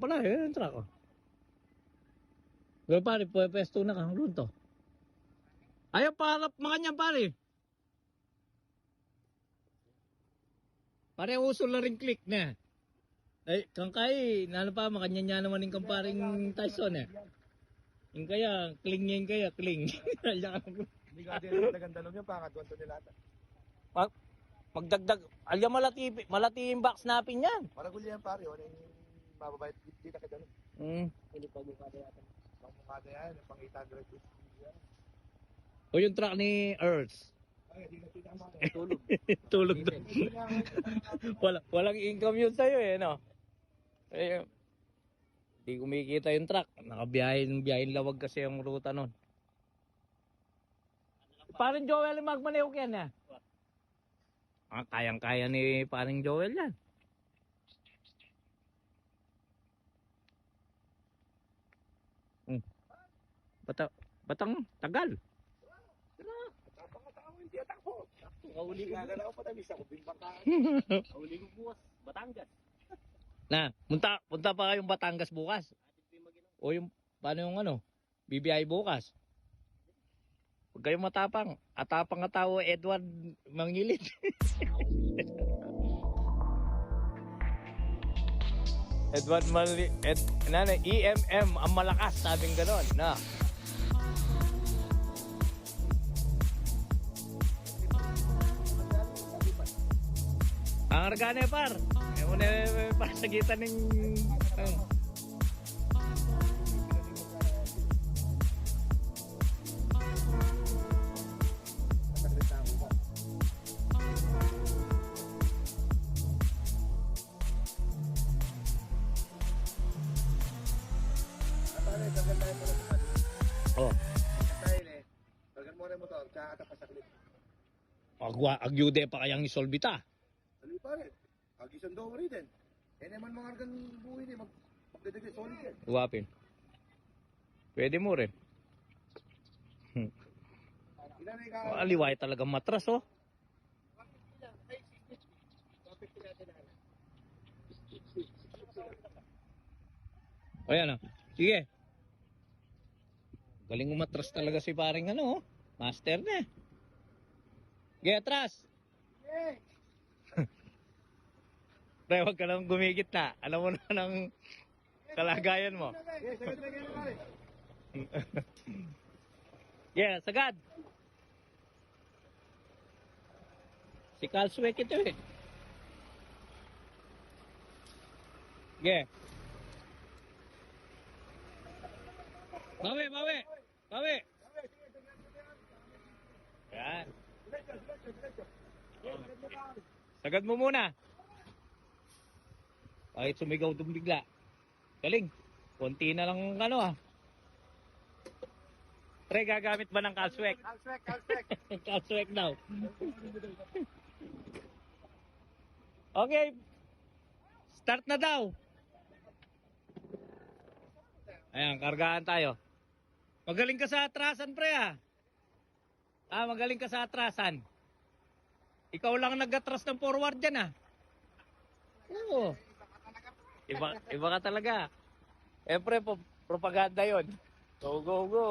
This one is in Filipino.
Wala yung truck oh. Pero pare, pwesto na kang doon to. Ayaw para mga niyan pare. Pare uso na rin click na. Ay, kang kay, nalo pa makanya niya naman yung kamparing Tyson eh. Yung kaya, kling niya yung kaya, kling. Hindi ka din nagandalong yung pangatwan to nila. Pagdagdag, alya malati yung box napin yan. Maragul yan pare, wala yung mababait dito ka dalo. Hindi pa bukada yata. Pangmukada yan, pang 800 yan. O yung truck ni Earth. Ay, hindi na tinama. Tulog. Tulog doon. Walang income yun sa'yo eh, no? Eh, hindi kumikita yung truck. Nakabiyahin lawag kasi ang ruta nun. Parang Joel yung magmanewok yan eh. Kayang-kaya ni parang Joel yan. Batang tagal. Tapang-tapang hindi atakbo. Kahuli ka na ako patamis ako bimbangkaan. Huli ko bukas, Batangas. Na, punta pa kayong Batangas bukas. O yung, paano yung ano, BBI bukas. Huwag kayong matapang. Atapang nga tao, Edward Mangilid. Edward Mangilid, EMM ang malakas, sabing ganon. Na. Ang argane par. Yung muna pasagitan ng... Oh. Tagal mo rin motor, tsaka ka pa sa clip. Agyude pa kayang isolbita. Dali pa rin. Agisan daw rin din. Eh naman mga argan buhay din, magdadagay solid yan. Uwapin. Pwede mo rin. Ilan na ikaw? Aliway talaga matras oh. O yan oh. Sige. Galing umatras talaga si paring ano oh. Master na eh. Sige, atras. Pre, huwag ka lang gumigit na. Alam mo na ng kalagayan mo. Yes, sagad na ganyan pare. Yeah, sagad. Si Kalswek ito eh. Yeah. Bawi. Yan. Sagad mo muna. Kahit sumigaw itong bigla. Galing. Konti na lang ano ah. Pre, gagamit ba ng Kalswek? Kalswek. Kalswek daw. Okay. Start na daw. Ayan, kargaan tayo. Magaling ka sa atrasan, pre ah. Magaling ka sa atrasan. Ikaw lang nag-atras ng forward dyan ah. Oo. Iba ka talaga. Siyempre, propaganda yon. Go, go, go.